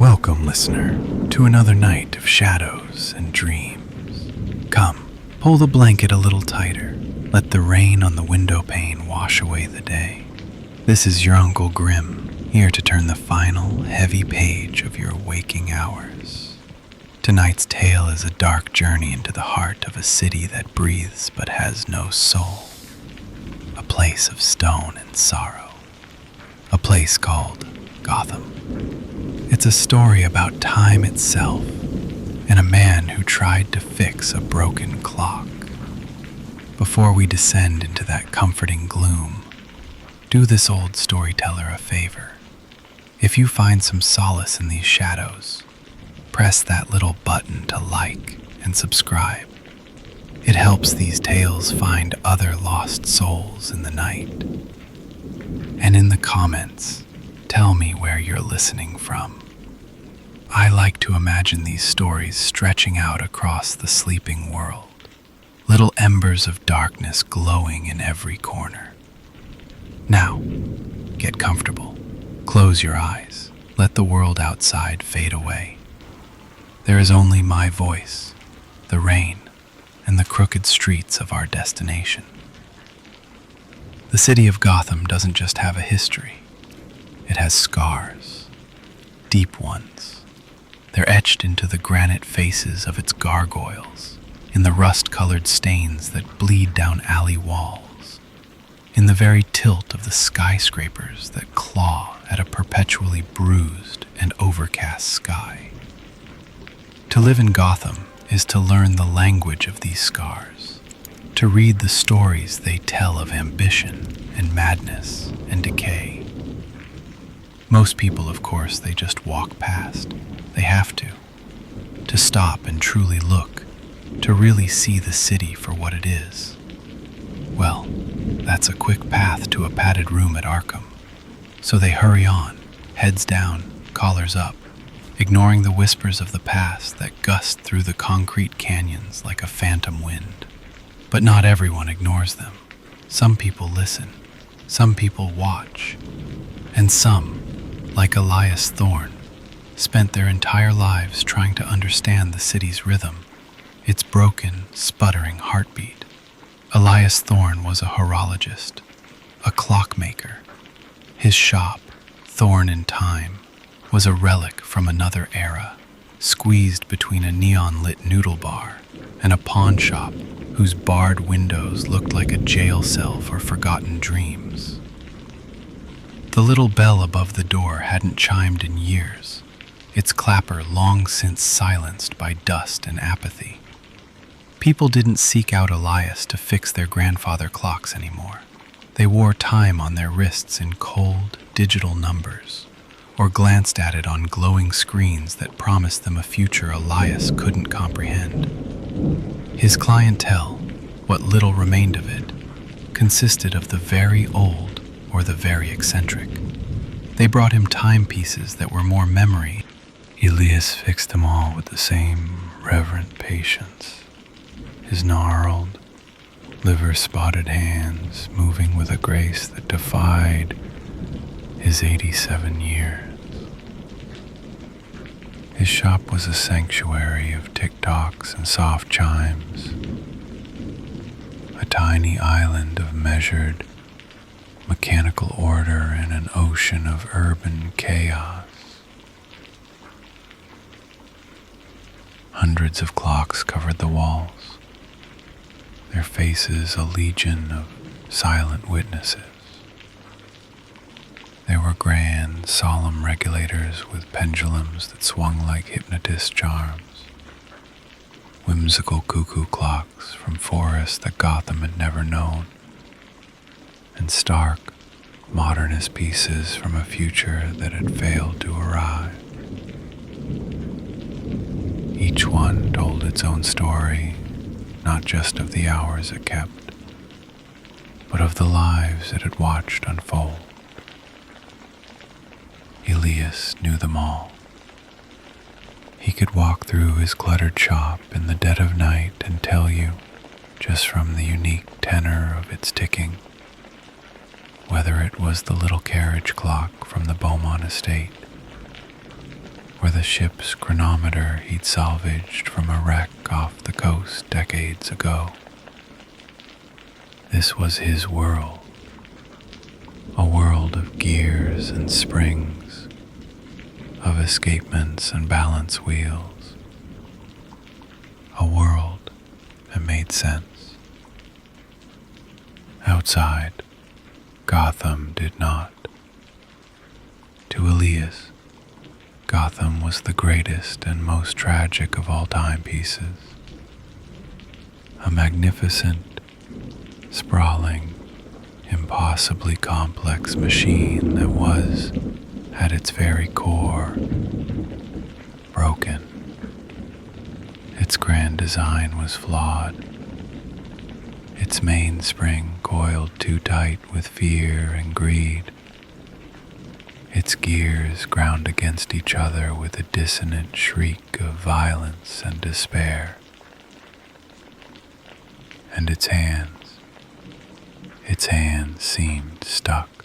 Welcome, listener, to another night of shadows and dreams. Come, pull the blanket a little tighter. Let the rain on the window pane wash away the day. This is your Uncle Grimm, here to turn the final, heavy page of your waking hours. Tonight's tale is a dark journey into the heart of a city that breathes but has no soul. A place of stone and sorrow. A place called Gotham. It's a story about time itself and a man who tried to fix a broken clock. Before we descend into that comforting gloom, do this old storyteller a favor. If you find some solace in these shadows, press that little button to like and subscribe. It helps these tales find other lost souls in the night. And in the comments, tell me where you're listening from. I like to imagine these stories stretching out across the sleeping world, little embers of darkness glowing in every corner. Now, get comfortable. Close your eyes. Let the world outside fade away. There is only my voice, the rain, and the crooked streets of our destination. The city of Gotham doesn't just have a history. It has scars, deep ones. They're etched into the granite faces of its gargoyles, in the rust-colored stains that bleed down alley walls, in the very tilt of the skyscrapers that claw at a perpetually bruised and overcast sky. To live in Gotham is to learn the language of these scars, to read the stories they tell of ambition and madness and decay. Most people, of course, they just walk past. They have to stop and truly look, to really see the city for what it is. Well, that's a quick path to a padded room at Arkham. So they hurry on, heads down, collars up, ignoring the whispers of the past that gust through the concrete canyons like a phantom wind. But not everyone ignores them. Some people listen, some people watch, and some, like Elias Thorne, spent their entire lives trying to understand the city's rhythm, its broken, sputtering heartbeat. Elias Thorne was a horologist, a clockmaker. His shop, Thorne in Time, was a relic from another era, squeezed between a neon-lit noodle bar and a pawn shop whose barred windows looked like a jail cell for forgotten dreams. The little bell above the door hadn't chimed in years, its clapper long since silenced by dust and apathy. People didn't seek out Elias to fix their grandfather clocks anymore. They wore time on their wrists in cold, digital numbers, or glanced at it on glowing screens that promised them a future Elias couldn't comprehend. His clientele, what little remained of it, consisted of the very old or the very eccentric. They brought him timepieces that were more memory. Elias fixed them all with the same reverent patience, his gnarled, liver-spotted hands moving with a grace that defied his 87 years. His shop was a sanctuary of tick-tocks and soft chimes, a tiny island of measured, mechanical order in an ocean of urban chaos. Hundreds of clocks covered the walls, their faces a legion of silent witnesses. They were grand, solemn regulators with pendulums that swung like hypnotist charms, whimsical cuckoo clocks from forests that Gotham had never known, and stark, modernist pieces from a future that had failed to arrive. Each one told its own story, not just of the hours it kept, but of the lives it had watched unfold. Elias knew them all. He could walk through his cluttered shop in the dead of night and tell you, just from the unique tenor of its ticking, whether it was the little carriage clock from the Beaumont estate, or the ship's chronometer he'd salvaged from a wreck off the coast decades ago. This was his world, a world of gears and springs, of escapements and balance wheels, a world that made sense. Outside, Gotham did not. To Elias, Gotham was the greatest and most tragic of all timepieces. A magnificent, sprawling, impossibly complex machine that was, at its very core, broken. Its grand design was flawed. Its mainspring coiled too tight with fear and greed. Its gears ground against each other with a dissonant shriek of violence and despair. And its hands seemed stuck,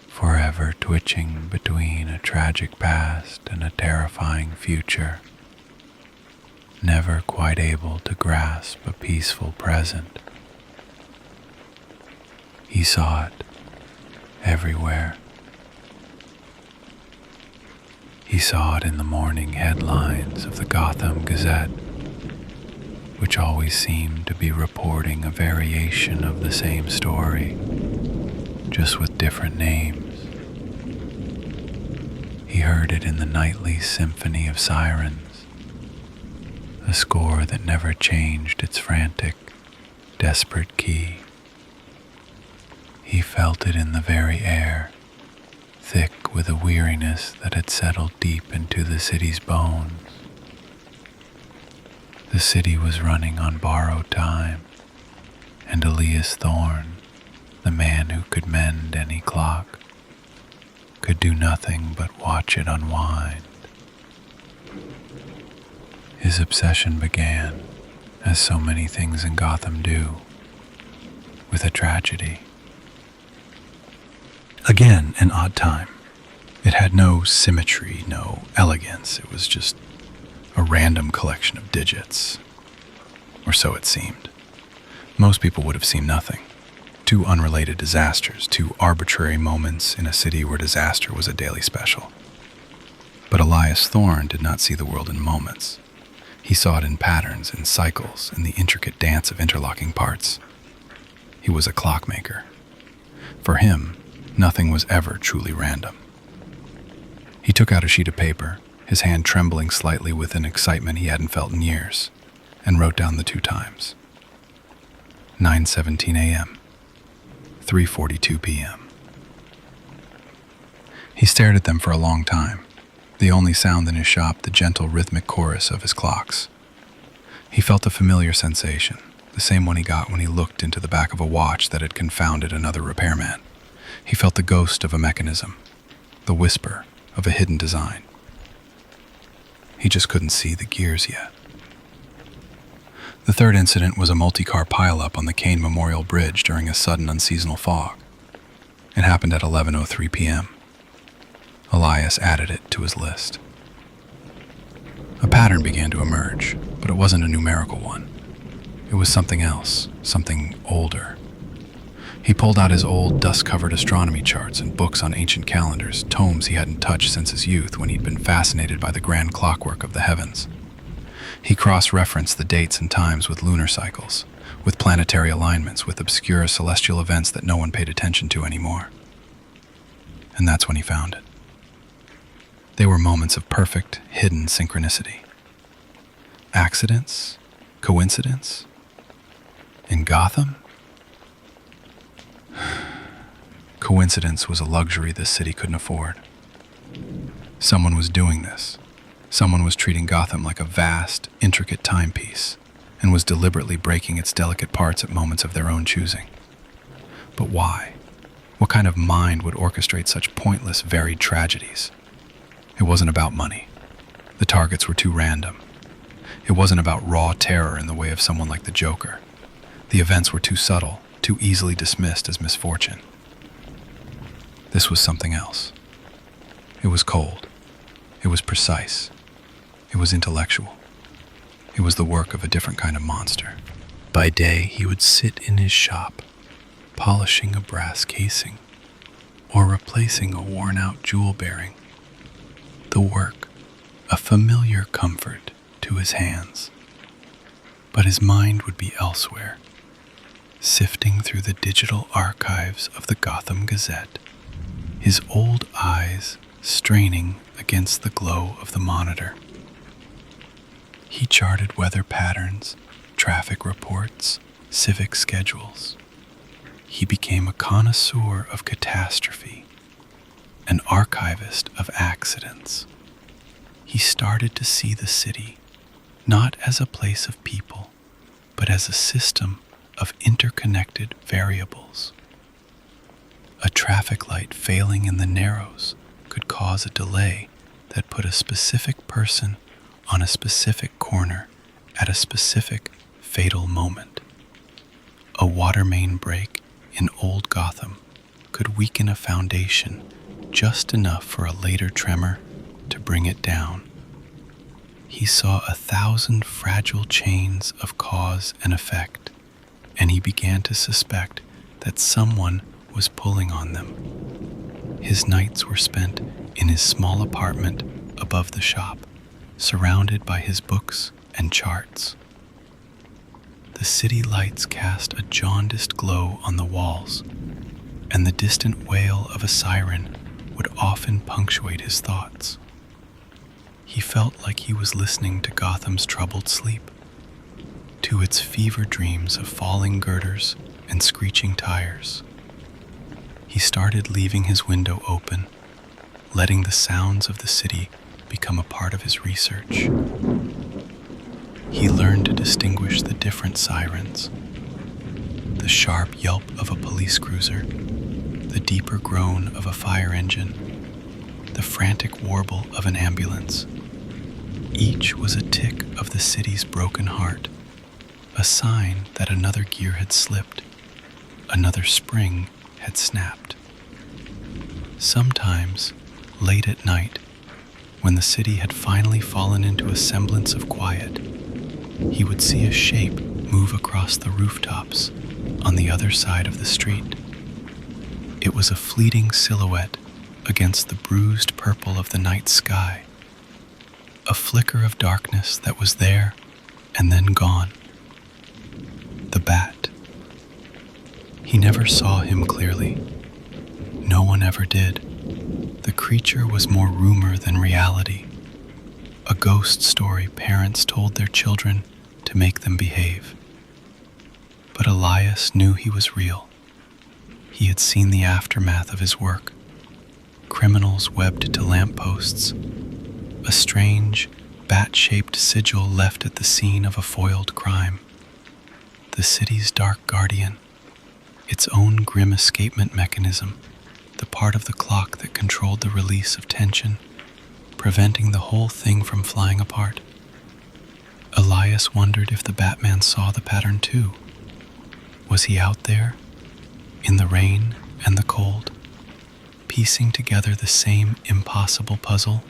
forever twitching between a tragic past and a terrifying future, never quite able to grasp a peaceful present. He saw it everywhere. He saw it in the morning headlines of the Gotham Gazette, which always seemed to be reporting a variation of the same story, just with different names. He heard it in the nightly symphony of sirens, a score that never changed its frantic, desperate key. He felt it in the very air, thick with a weariness that had settled deep into the city's bones. The city was running on borrowed time, and Elias Thorne, the man who could mend any clock, could do nothing but watch it unwind. His obsession began, as so many things in Gotham do, with a tragedy. Again, an odd time. It had no symmetry, no elegance. It was just a random collection of digits. Or so it seemed. Most people would have seen nothing. Two unrelated disasters, two arbitrary moments in a city where disaster was a daily special. But Elias Thorne did not see the world in moments. He saw it in patterns, in cycles, in the intricate dance of interlocking parts. He was a clockmaker. For him, nothing was ever truly random. He took out a sheet of paper, his hand trembling slightly with an excitement he hadn't felt in years, and wrote down the two times. 9:17 a.m., 3:42 p.m. He stared at them for a long time, the only sound in his shop the gentle rhythmic chorus of his clocks. He felt a familiar sensation, the same one he got when he looked into the back of a watch that had confounded another repairman. He felt the ghost of a mechanism, the whisper of a hidden design. He just couldn't see the gears yet. The third incident was a multi-car pileup on the Kane Memorial Bridge during a sudden unseasonal fog. It happened at 11:03 p.m. Elias added it to his list. A pattern began to emerge, but it wasn't a numerical one. It was something else, something older. He pulled out his old, dust-covered astronomy charts and books on ancient calendars, tomes he hadn't touched since his youth when he'd been fascinated by the grand clockwork of the heavens. He cross-referenced the dates and times with lunar cycles, with planetary alignments, with obscure celestial events that no one paid attention to anymore. And that's when he found it. They were moments of perfect, hidden synchronicity. Accidents? Coincidence? In Gotham? Coincidence was a luxury this city couldn't afford. Someone was doing this. Someone was treating Gotham like a vast, intricate timepiece, and was deliberately breaking its delicate parts at moments of their own choosing. But why? What kind of mind would orchestrate such pointless, varied tragedies? It wasn't about money. The targets were too random. It wasn't about raw terror in the way of someone like the Joker. The events were too subtle, too easily dismissed as misfortune. This was something else. It was cold, It was precise. It was intellectual. It was the work of a different kind of monster. By day, he would sit in his shop, polishing a brass casing or replacing a worn-out jewel bearing. The work, a familiar comfort to his hands. But his mind would be elsewhere, sifting through the digital archives of the Gotham Gazette, his old eyes straining against the glow of the monitor. He charted weather patterns, traffic reports, civic schedules. He became a connoisseur of catastrophe, an archivist of accidents. He started to see the city not as a place of people, but as a system of interconnected variables. A traffic light failing in the Narrows could cause a delay that put a specific person on a specific corner at a specific fatal moment. A water main break in old Gotham could weaken a foundation just enough for a later tremor to bring it down. He saw 1,000 fragile chains of cause and effect, and he began to suspect that someone was pulling on them. His nights were spent in his small apartment above the shop, surrounded by his books and charts. The city lights cast a jaundiced glow on the walls, and the distant wail of a siren would often punctuate his thoughts. He felt like he was listening to Gotham's troubled sleep, to its fever dreams of falling girders and screeching tires. He started leaving his window open, letting the sounds of the city become a part of his research. He learned to distinguish the different sirens, the sharp yelp of a police cruiser, the deeper groan of a fire engine, the frantic warble of an ambulance. Each was a tick of the city's broken heart, a sign that another gear had slipped, another spring had snapped. Sometimes, late at night, when the city had finally fallen into a semblance of quiet, he would see a shape move across the rooftops on the other side of the street. It was a fleeting silhouette against the bruised purple of the night sky, a flicker of darkness that was there and then gone. The bat. He never saw him clearly. No one ever did. The creature was more rumor than reality, a ghost story parents told their children to make them behave. But Elias knew he was real. He had seen the aftermath of his work. Criminals webbed to lampposts, a strange, bat-shaped sigil left at the scene of a foiled crime. The city's dark guardian, its own grim escapement mechanism, the part of the clock that controlled the release of tension, preventing the whole thing from flying apart. Elias wondered if the Batman saw the pattern too. Was he out there, in the rain and the cold, piecing together the same impossible puzzle?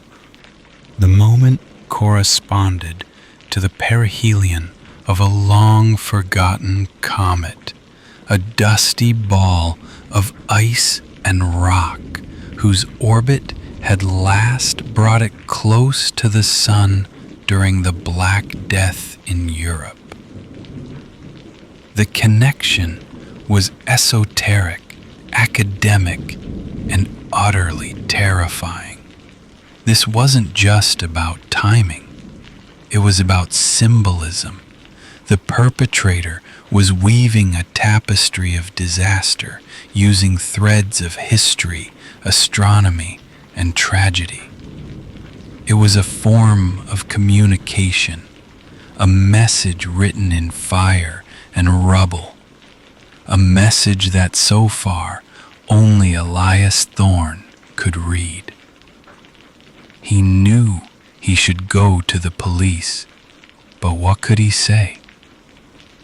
The moment corresponded to the perihelion of a long-forgotten comet, a dusty ball of ice and rock whose orbit had last brought it close to the sun during the Black Death in Europe. The connection was esoteric, academic, and utterly terrifying. This wasn't just about timing. It was about symbolism. The perpetrator was weaving a tapestry of disaster using threads of history, astronomy, and tragedy. It was a form of communication, a message written in fire and rubble, a message that so far only Elias Thorne could read. He knew he should go to the police, but what could he say?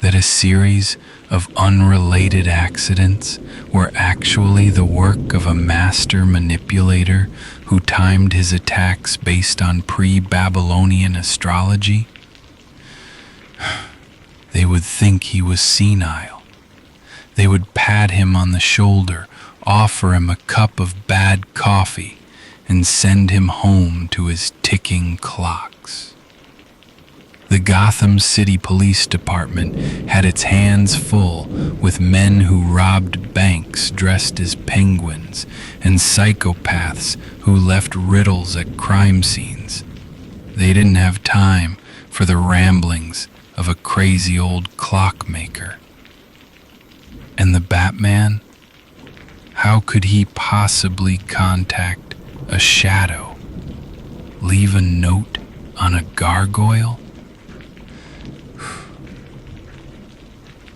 That a series of unrelated accidents were actually the work of a master manipulator who timed his attacks based on pre-Babylonian astrology? They would think he was senile. They would pat him on the shoulder, offer him a cup of bad coffee, and send him home to his ticking clocks. The Gotham City Police Department had its hands full with men who robbed banks dressed as penguins and psychopaths who left riddles at crime scenes. They didn't have time for the ramblings of a crazy old clockmaker. And the Batman? How could he possibly contact a shadow? Leave a note on a gargoyle?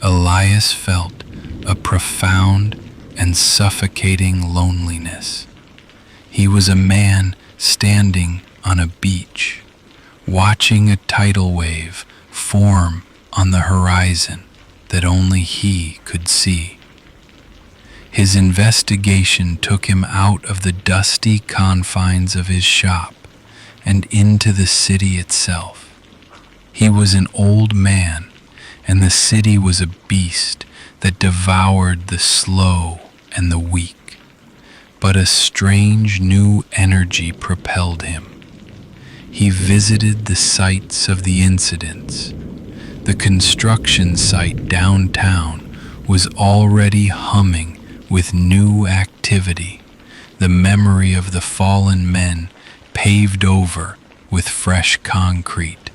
Elias felt a profound and suffocating loneliness. He was a man standing on a beach, watching a tidal wave form on the horizon that only he could see. His investigation took him out of the dusty confines of his shop and into the city itself. He was an old man, and the city was a beast that devoured the slow and the weak. But a strange new energy propelled him. He visited the sites of the incidents. The construction site downtown was already humming with new activity, the memory of the fallen men paved over with fresh concrete.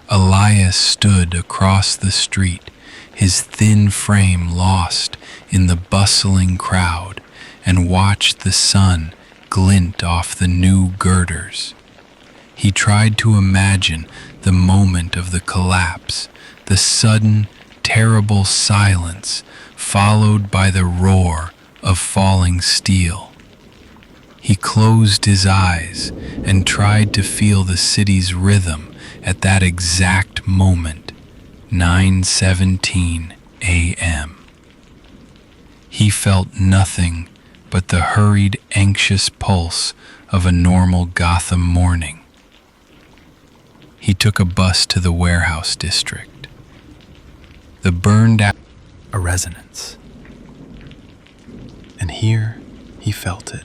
Elias stood across the street, his thin frame lost in the bustling crowd, and watched the sun glint off the new girders. He tried to imagine the moment of the collapse, the sudden, terrible silence followed by the roar of falling steel. He closed his eyes and tried to feel the city's rhythm at that exact moment, 9:17 a.m. He felt nothing but the hurried, anxious pulse of a normal Gotham morning. He took a bus to the warehouse district. The burned out a resonance. And here he felt it.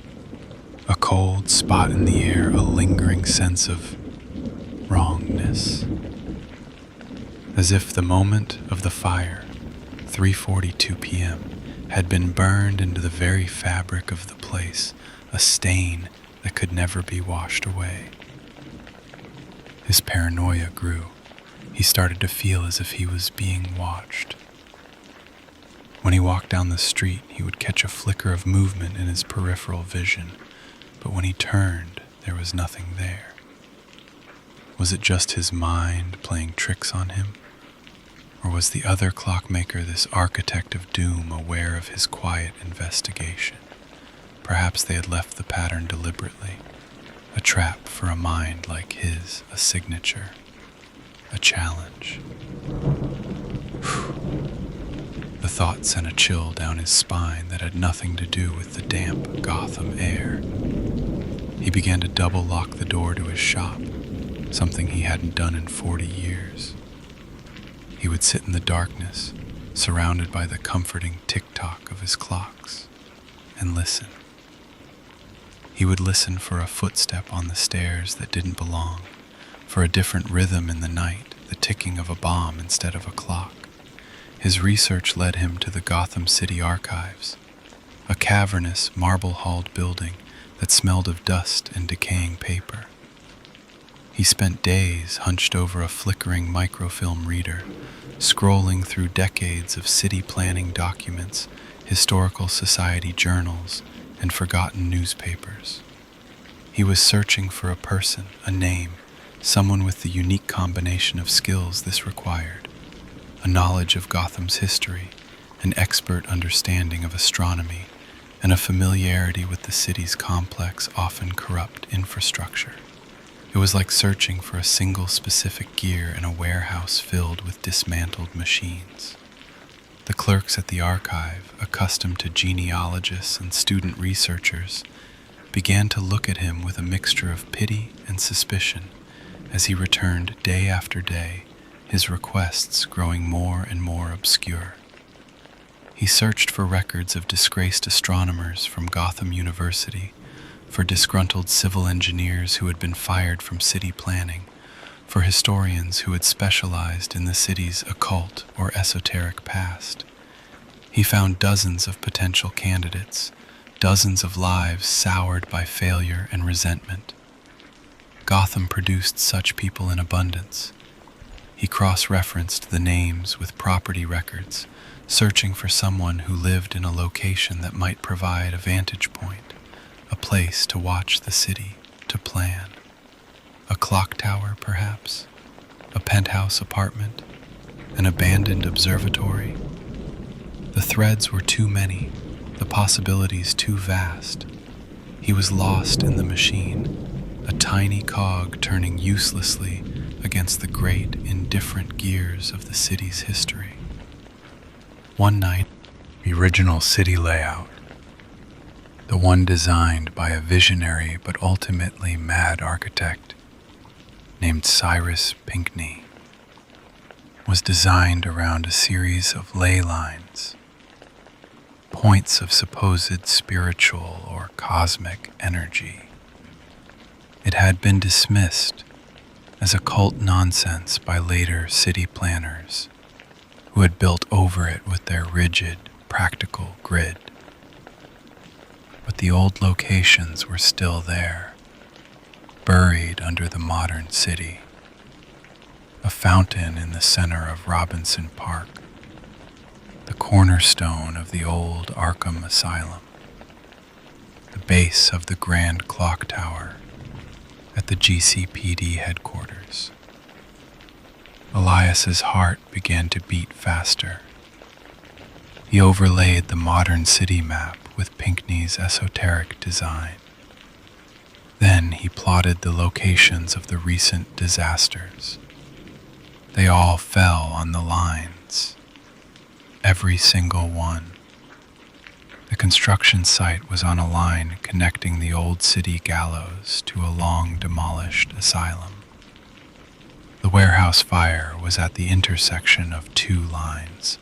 A cold spot in the air, a lingering sense of wrongness. As if the moment of the fire, 3:42 p.m., had been burned into the very fabric of the place, a stain that could never be washed away. His paranoia grew. He started to feel as if he was being watched. When he walked down the street, he would catch a flicker of movement in his peripheral vision, but when he turned, there was nothing there. Was it just his mind playing tricks on him? Or was the other clockmaker, this architect of doom, aware of his quiet investigation? Perhaps they had left the pattern deliberately. A trap for a mind like his, a signature, a challenge. The thought sent a chill down his spine that had nothing to do with the damp Gotham air. He began to double lock the door to his shop, something he hadn't done in 40 years. He would sit in the darkness, surrounded by the comforting tick-tock of his clocks, and listen. He would listen for a footstep on the stairs that didn't belong, for a different rhythm in the night, the ticking of a bomb instead of a clock. His research led him to the Gotham City Archives, a cavernous, marble-halled building that smelled of dust and decaying paper. He spent days hunched over a flickering microfilm reader, scrolling through decades of city planning documents, historical society journals, and forgotten newspapers. He was searching for a person, a name, someone with the unique combination of skills this required: a knowledge of Gotham's history, an expert understanding of astronomy, and a familiarity with the city's complex, often corrupt infrastructure. It was like searching for a single specific gear in a warehouse filled with dismantled machines. The clerks at the archive, accustomed to genealogists and student researchers, began to look at him with a mixture of pity and suspicion as he returned day after day, his requests growing more and more obscure. He searched for records of disgraced astronomers from Gotham University, for disgruntled civil engineers who had been fired from city planning, for historians who had specialized in the city's occult or esoteric past. He found dozens of potential candidates, dozens of lives soured by failure and resentment. Gotham produced such people in abundance. He cross-referenced the names with property records, searching for someone who lived in a location that might provide a vantage point, a place to watch the city, to plan. A clock tower, perhaps? A penthouse apartment? An abandoned observatory? The threads were too many, the possibilities too vast. He was lost in the machine, a tiny cog turning uselessly against the great, indifferent gears of the city's history. One night, the original city layout, the one designed by a visionary but ultimately mad architect named Cyrus Pinckney, was designed around a series of ley lines, points of supposed spiritual or cosmic energy. It had been dismissed as occult nonsense by later city planners who had built over it with their rigid, practical grid. But the old locations were still there, buried under the modern city. A fountain in the center of Robinson Park, the cornerstone of the old Arkham Asylum, the base of the Grand Clock Tower at the GCPD headquarters. Elias's heart began to beat faster. He overlaid the modern city map with Pinckney's esoteric design. Then he plotted the locations of the recent disasters. They all fell on the lines. Every single one. The construction site was on a line connecting the old city gallows to a long demolished asylum. The warehouse fire was at the intersection of two lines,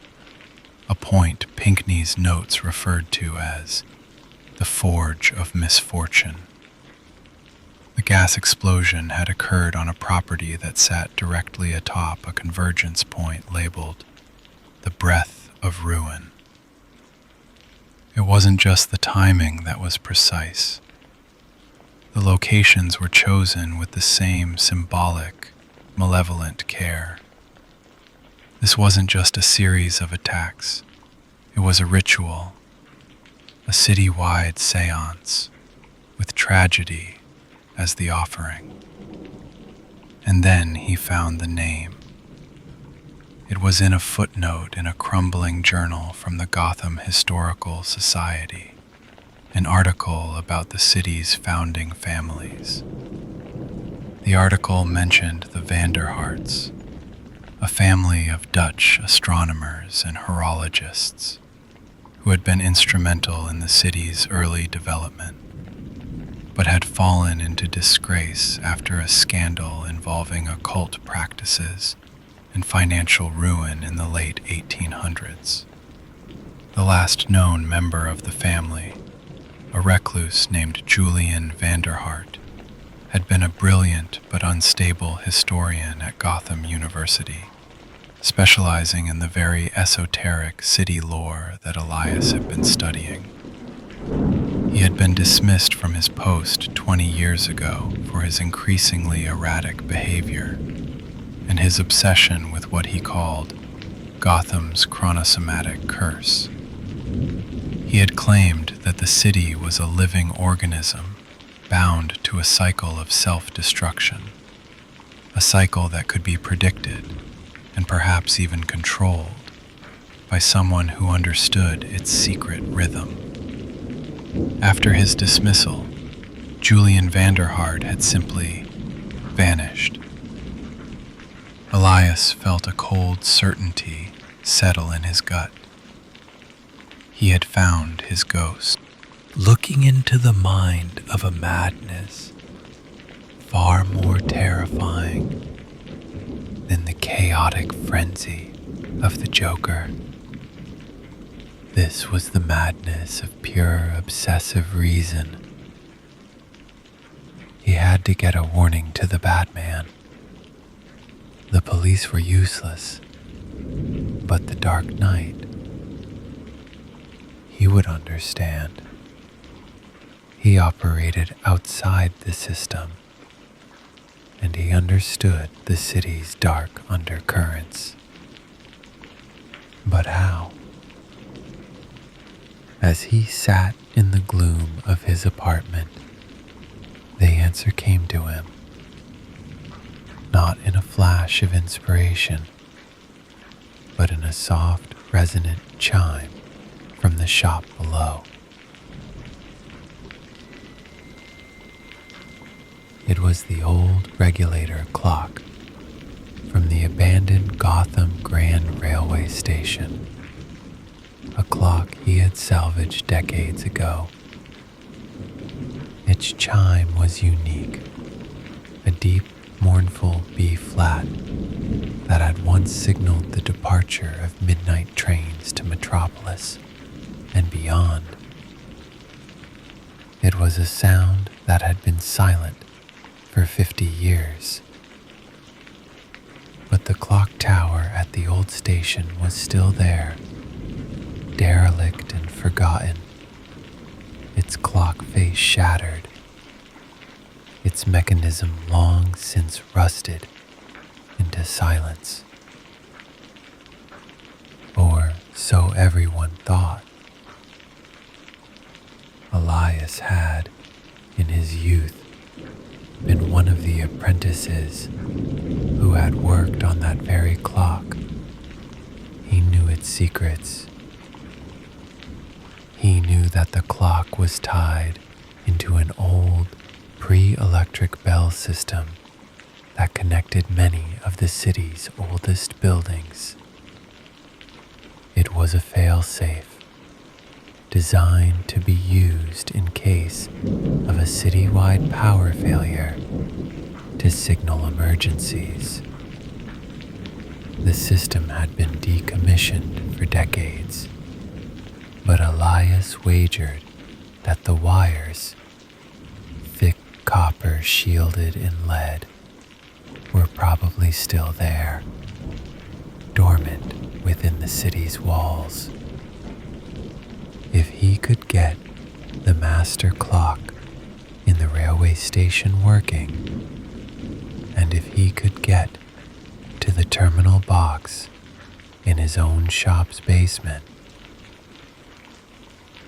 a point Pinckney's notes referred to as the Forge of Misfortune. The gas explosion had occurred on a property that sat directly atop a convergence point labeled the Breath of Ruin. It wasn't just the timing that was precise. The locations were chosen with the same symbolic, malevolent care. This wasn't just a series of attacks. It was a ritual, a city-wide seance, with tragedy as the offering. And then he found the name. It was in a footnote in a crumbling journal from the Gotham Historical Society, an article about the city's founding families. The article mentioned the Vanderharts, a family of Dutch astronomers and horologists who had been instrumental in the city's early development, but had fallen into disgrace after a scandal involving occult practices and financial ruin in the late 1800s. The last known member of the family, a recluse named Julian Vanderhart, had been a brilliant but unstable historian at Gotham University, specializing in the very esoteric city lore that Elias had been studying. He had been dismissed from his post 20 years ago for his increasingly erratic behavior and his obsession with what he called Gotham's chronosomatic curse. He had claimed that the city was a living organism bound to a cycle of self-destruction, a cycle that could be predicted and perhaps even controlled by someone who understood its secret rhythm. After his dismissal, Julian Vanderhart had simply vanished. Elias felt a cold certainty settle in his gut. he had found his ghost. Looking into the mind of a madness far more terrifying than the chaotic frenzy of the Joker. This was the madness of pure obsessive reason. He had to get a warning to the Batman. The police were useless, but the Dark Knight, he would understand. He operated outside the system, and he understood the city's dark undercurrents. But how? As he sat in the gloom of his apartment, the answer came to him, not in a flash of inspiration, but in a soft, resonant chime from the shop below. It was the old regulator clock from the abandoned Gotham Grand Railway Station, a clock he had salvaged decades ago. Its chime was unique, a deep, mournful B-flat that had once signaled the departure of midnight trains to Metropolis and beyond. It was a sound that had been silent for 50 years. But the clock tower at the old station was still there, derelict and forgotten, its clock face shattered, its mechanism long since rusted into silence. Or so everyone thought. Elias had, in his youth, been one of the apprentices who had worked on that very clock. He knew its secrets. He knew that the clock was tied into an old pre-electric bell system that connected many of the city's oldest buildings. It was a fail-safe, designed to be used in case of a citywide power failure to signal emergencies. The system had been decommissioned for decades, but Elias wagered that the wires, thick copper shielded in lead, were probably still there, dormant within the city's walls. If he could get the master clock in the railway station working, and if he could get to the terminal box in his own shop's basement,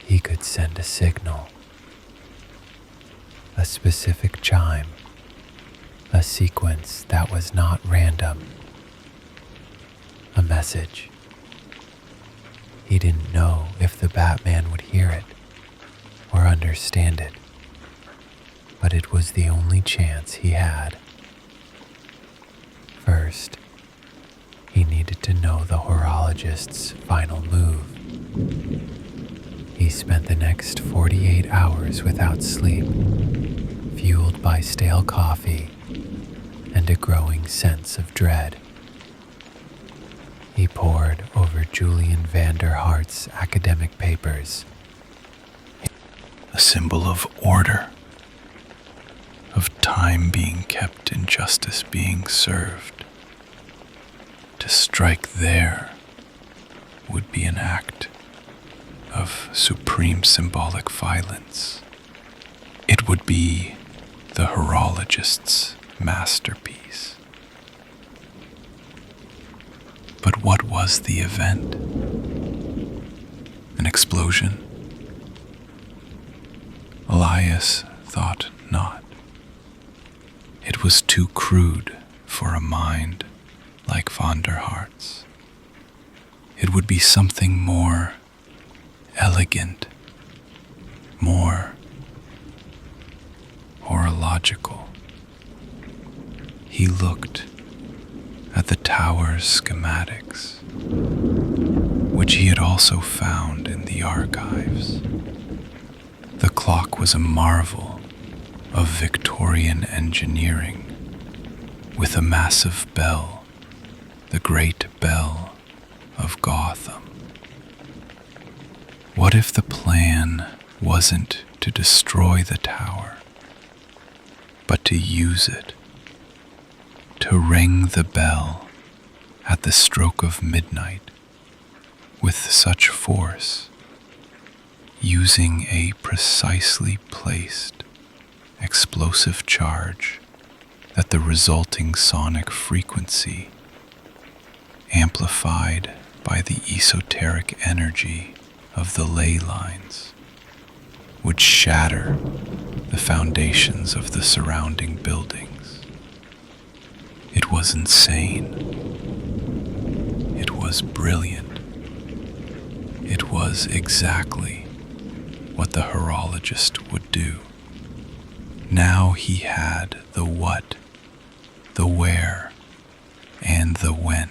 he could send a signal, a specific chime, a sequence that was not random, a message. He didn't know if the Batman would hear it or understand it, but it was the only chance he had. First, he needed to know the horologist's final move. He spent the next 48 hours without sleep, fueled by stale coffee and a growing sense of dread. He pored over Julian Vanderhart's academic papers, a symbol of order, of time being kept and justice being served. To strike there would be an act of supreme symbolic violence. It would be the horologist's masterpiece. But what was the event? An explosion? Elias thought not. It was too crude for a mind like Vanderhart's. It would be something more elegant, more horological. He looked at the tower's schematics, which which he had also found in the archives. The clock was a marvel of Victorian engineering, with a massive bell, the Great Bell of Gotham. What if the plan wasn't to destroy the tower, but to use it, to ring the bell at the stroke of midnight with such force, using a precisely placed explosive charge that the resulting sonic frequency, amplified by the esoteric energy of the ley lines, would shatter the foundations of the surrounding buildings. It was insane. It was brilliant. It was exactly what the horologist would do. Now he had the what, the where, and the when.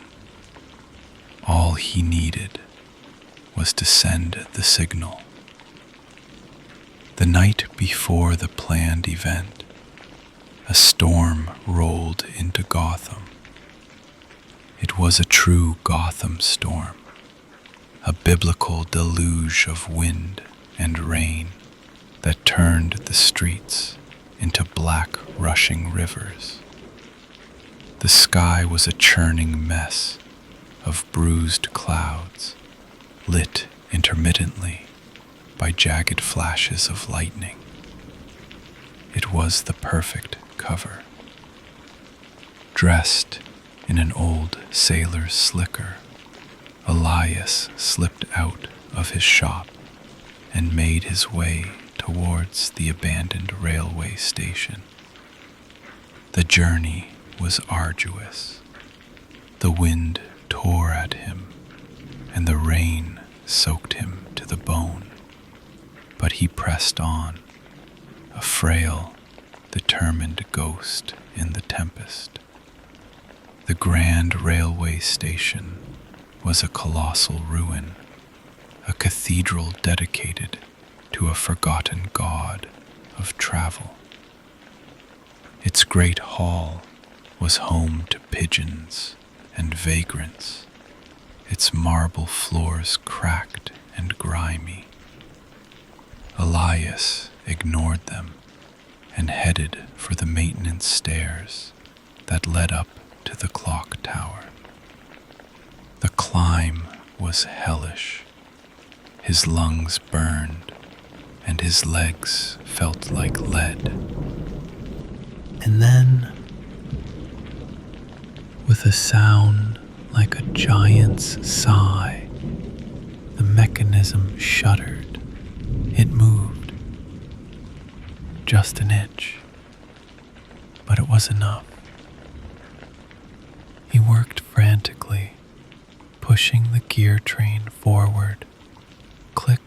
All he needed was to send the signal. The night before the planned event, a storm rolled into Gotham. It was a true Gotham storm, a biblical deluge of wind and rain that turned the streets into black rushing rivers. The sky was a churning mess of bruised clouds, lit intermittently by jagged flashes of lightning. It was the perfect cover. Dressed in an old sailor's slicker, Elias slipped out of his shop and made his way towards the abandoned railway station. The journey was arduous. The wind tore at him, and the rain soaked him to the bone. But he pressed on, a frail, determined ghost in the tempest. The grand railway station was a colossal ruin, a cathedral dedicated to a forgotten god of travel. Its great hall was home to pigeons and vagrants, its marble floors cracked and grimy. Elias ignored them and headed for the maintenance stairs that led up to the clock tower. The climb was hellish. His lungs burned and his legs felt like lead. And then, with a sound like a giant's sigh, the mechanism shuddered. It moved. Just an inch. But it was enough. He worked frantically, pushing the gear train forward, click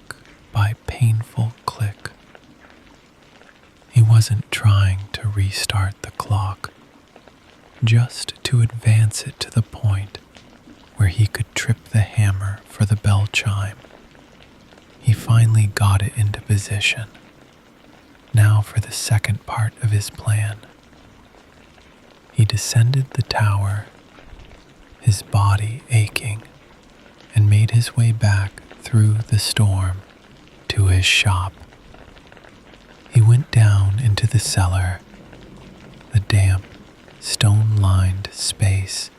by painful click. He wasn't trying to restart the clock, just to advance it to the point where he could trip the hammer for the bell chime. He finally got it into position. Now for the second part of his plan. He descended the tower, his body aching, and made his way back through the storm to his shop. He went down into the cellar, the damp, stone-lined space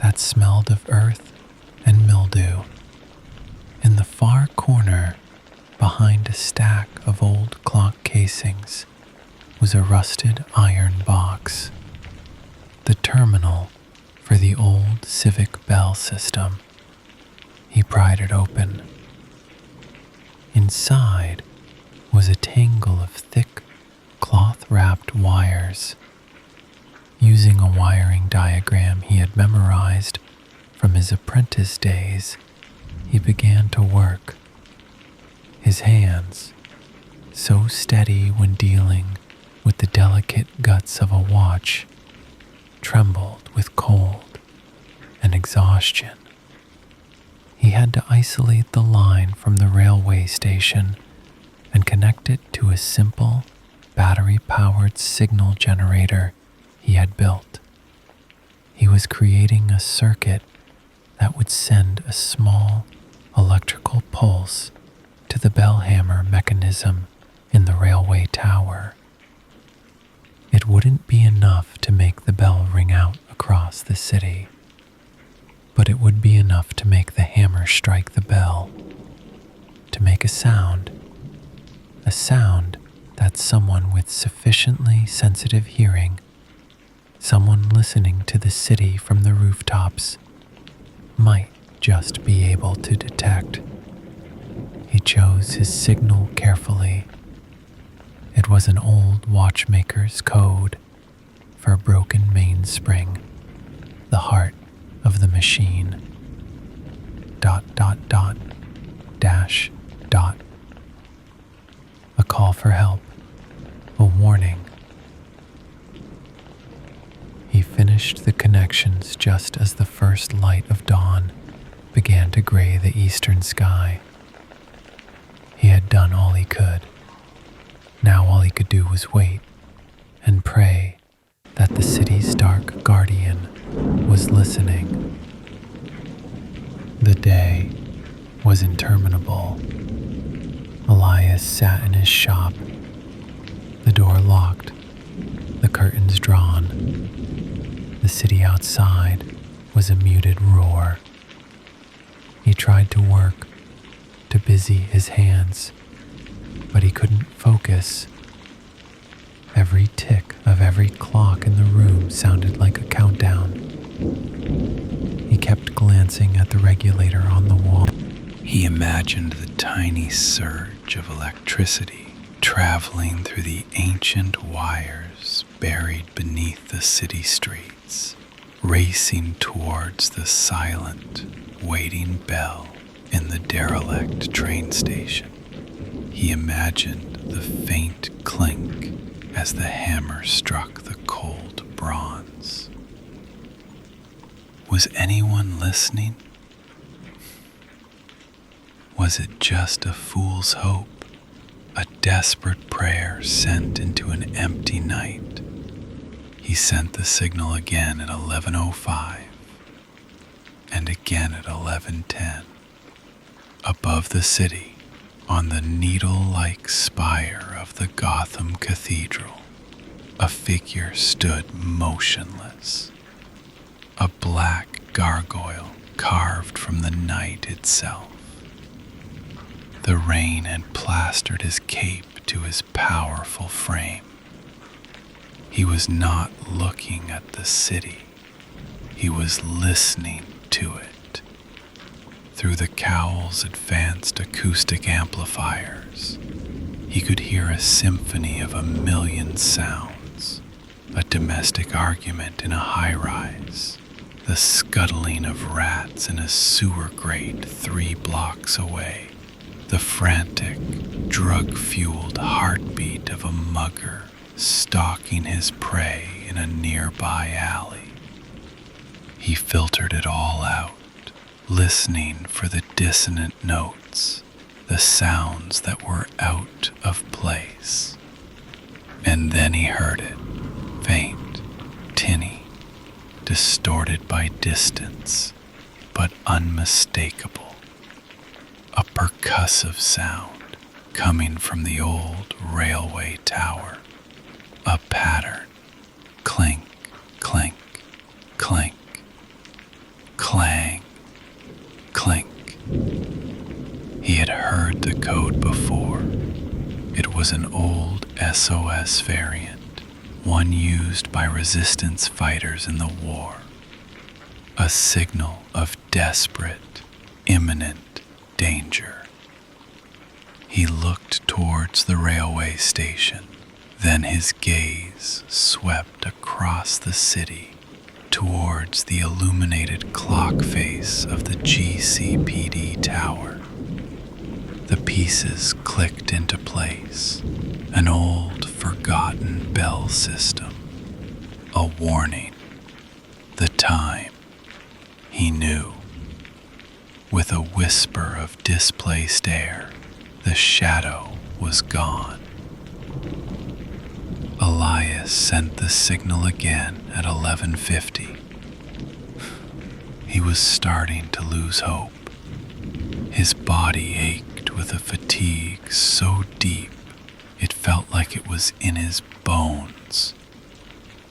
that smelled of earth and mildew. In the far corner, behind a stack of old clock casings, was a rusted iron box, the terminal for the old civic bell system. He pried it open. Inside was a tangle of thick, cloth-wrapped wires. Using a wiring diagram he had memorized from his apprentice days, he began to work. His hands, so steady when dealing with the delicate guts of a watch, trembled with cold and exhaustion. He had to isolate the line from the railway station and connect it to a simple, battery-powered signal generator he had built. He was creating a circuit that would send a small electrical pulse to the bell hammer mechanism in the railway tower. It wouldn't be enough to make the bell ring out across the city, but it would be enough to make the hammer strike the bell, to make a sound that someone with sufficiently sensitive hearing, someone listening to the city from the rooftops, might just be able to detect. He chose his signal carefully. It was an old watchmaker's code for a broken mainspring, the heart of the machine. ... dash ... A call for help, a warning. He finished the connections just as the first light of dawn began to gray the eastern sky. He had done all he could. Now all he could do was wait and pray that the city's dark guardian was listening. The day was interminable. Elias sat in his shop, the door locked, the curtains drawn. The city outside was a muted roar. He tried to work, to busy his hands, but he couldn't focus. Every tick of every clock in the room sounded like a countdown. He kept glancing at the regulator on the wall. He imagined the tiny surge of electricity traveling through the ancient wires buried beneath the city streets, racing towards the silent, waiting bell in the derelict train station. He imagined the faint clink as the hammer struck the cold bronze. Was anyone listening? Was it just a fool's hope, a desperate prayer sent into an empty night? He sent the signal again at 11:05 and again at 11:10. Above the city, on the needle-like spire of the Gotham Cathedral, a figure stood motionless, a black gargoyle carved from the night itself. The rain had plastered his cape to his powerful frame. He was not looking at the city. He was listening to it. Through the cowl's advanced acoustic amplifiers, he could hear a symphony of a million sounds, a domestic argument in a high-rise, the scuttling of rats in a sewer grate 3 blocks away, the frantic, drug-fueled heartbeat of a mugger stalking his prey in a nearby alley. He filtered it all out, listening for the dissonant notes, the sounds that were out of place. And then he heard it, faint, tinny, distorted by distance, but unmistakable. A percussive sound coming from the old railway tower. A pattern. Clink, clink, clink, clang, clink. He had heard the code before. It was an old SOS variant, one used by resistance fighters in the war. A signal of desperate, imminent danger. He looked towards the railway station. Then his gaze swept across the city towards the illuminated clock face of the GCPD tower. The pieces clicked into place, an old, forgotten bell system, a warning, the time. He knew. With a whisper of displaced air, the shadow was gone. Elias sent the signal again at 11:50. He was starting to lose hope. His body ached with a fatigue so deep it felt like it was in his bones.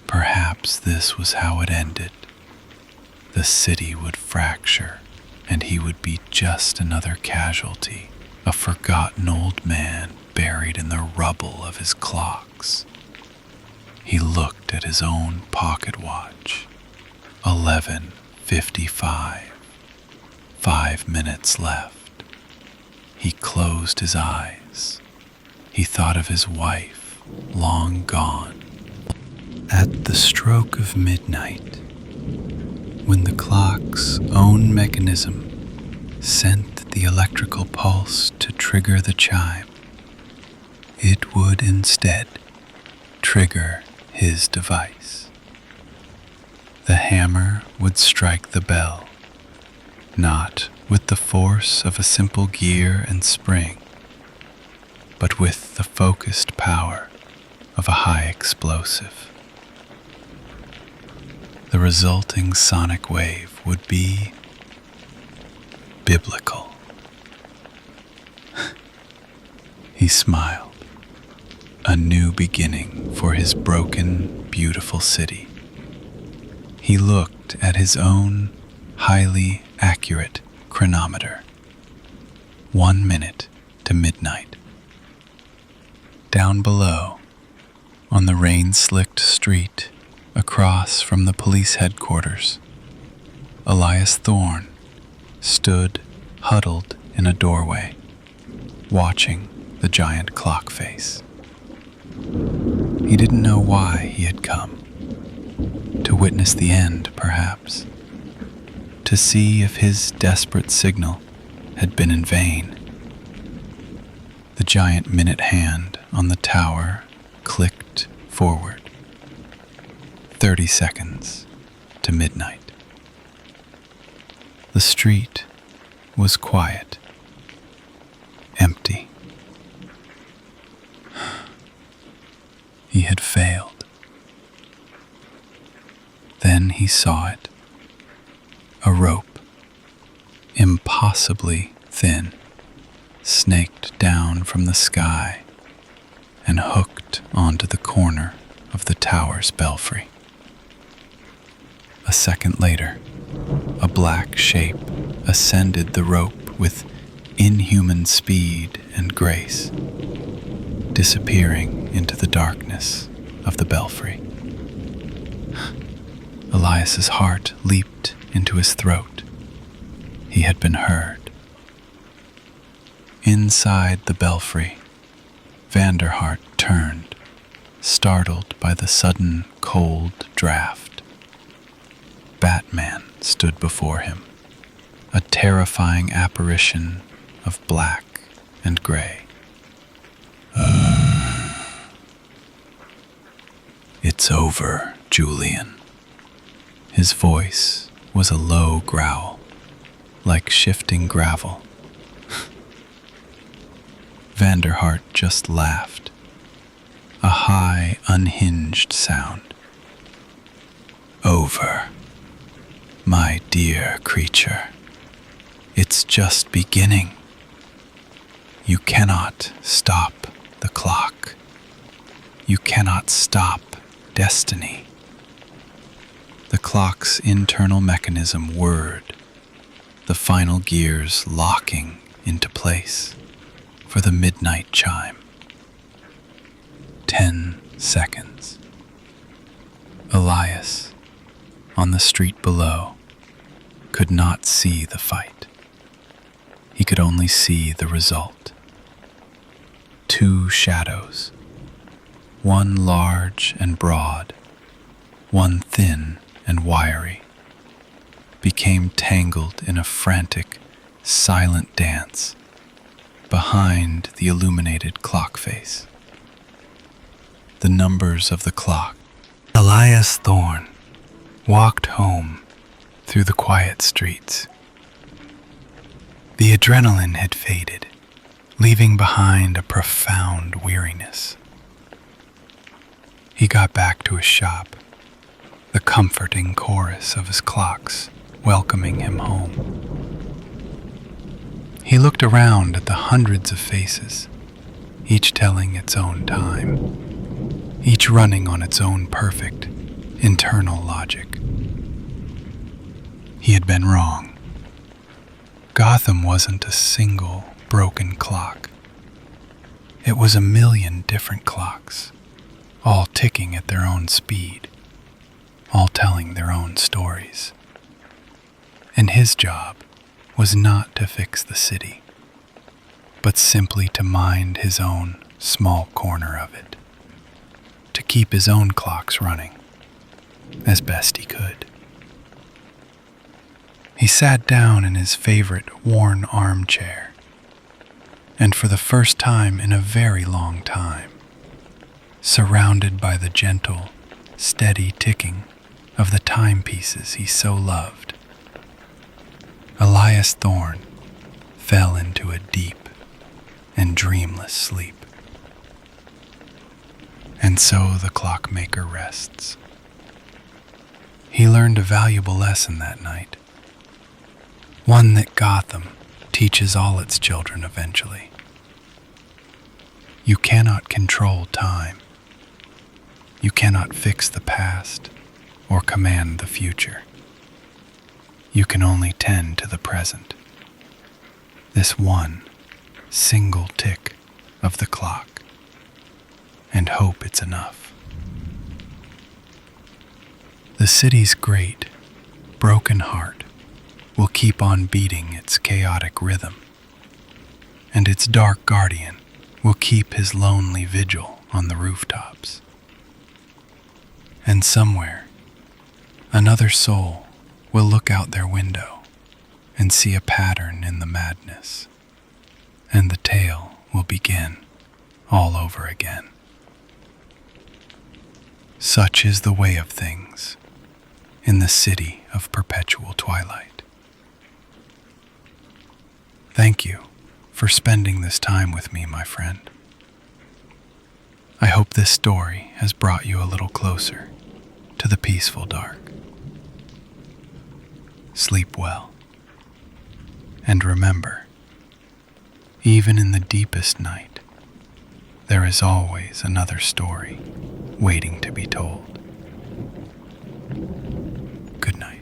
Perhaps this was how it ended. The city would fracture, and he would be just another casualty, a forgotten old man buried in the rubble of his clocks. He looked at his own pocket watch. 11:55. 5 minutes left. He closed his eyes. He thought of his wife, long gone. At the stroke of midnight, when the clock's own mechanism sent the electrical pulse to trigger the chime, it would instead trigger his device. The hammer would strike the bell, not with the force of a simple gear and spring, but with the focused power of a high explosive. The resulting sonic wave would be biblical. He smiled. A new beginning for his broken, beautiful city. He looked at his own highly accurate chronometer. 1 minute to midnight. Down below, on the rain-slicked street across from the police headquarters, Elias Thorne stood huddled in a doorway, watching the giant clock face. He didn't know why he had come. To witness the end, perhaps. To see if his desperate signal had been in vain. The giant minute hand on the tower clicked forward. 30 seconds to midnight. The street was quiet, empty. He had failed. Then he saw it. A rope, impossibly thin, snaked down from the sky and hooked onto the corner of the tower's belfry. A second later, a black shape ascended the rope with inhuman speed and grace, disappearing into the darkness of the belfry. Elias's heart leaped into his throat. He had been heard. Inside the belfry, Vanderhart turned, startled by the sudden cold draft. Batman stood before him, a terrifying apparition of black and gray. "It's over, Julian." His voice was a low growl, like shifting gravel. Vanderhart just laughed, a high, unhinged sound. "Over, my dear creature. It's just beginning. You cannot stop the clock. You cannot stop destiny." The clock's internal mechanism whirred, the final gears locking into place for the midnight chime. 10 seconds. Elias, on the street below, could not see the fight. He could only see the result. 2 shadows, one large and broad, one thin and wiry, became tangled in a frantic, silent dance behind the illuminated clock face. The numbers of the clock. Elias Thorne walked home through the quiet streets. The adrenaline had faded, leaving behind a profound weariness. He got back to his shop, the comforting chorus of his clocks welcoming him home. He looked around at the hundreds of faces, each telling its own time, each running on its own perfect, internal logic. He had been wrong. Gotham wasn't a single broken clock. It was a million different clocks, all ticking at their own speed, all telling their own stories. And his job was not to fix the city, but simply to mind his own small corner of it, to keep his own clocks running as best he could. He sat down in his favorite worn armchair, and for the first time in a very long time, surrounded by the gentle, steady ticking of the timepieces he so loved, Elias Thorne fell into a deep and dreamless sleep. And so the clockmaker rests. He learned a valuable lesson that night, one that Gotham teaches all its children eventually. You cannot control time. You cannot fix the past or command the future. You can only tend to the present, this one single tick of the clock, and hope it's enough. The city's great, broken heart will keep on beating its chaotic rhythm, and its dark guardian will keep his lonely vigil on the rooftops. And somewhere, another soul will look out their window and see a pattern in the madness, and the tale will begin all over again. Such is the way of things in the city of perpetual twilight. Thank you for spending this time with me, my friend. I hope this story has brought you a little closer to the peaceful dark. Sleep well. And remember, even in the deepest night, there is always another story waiting to be told. Good night.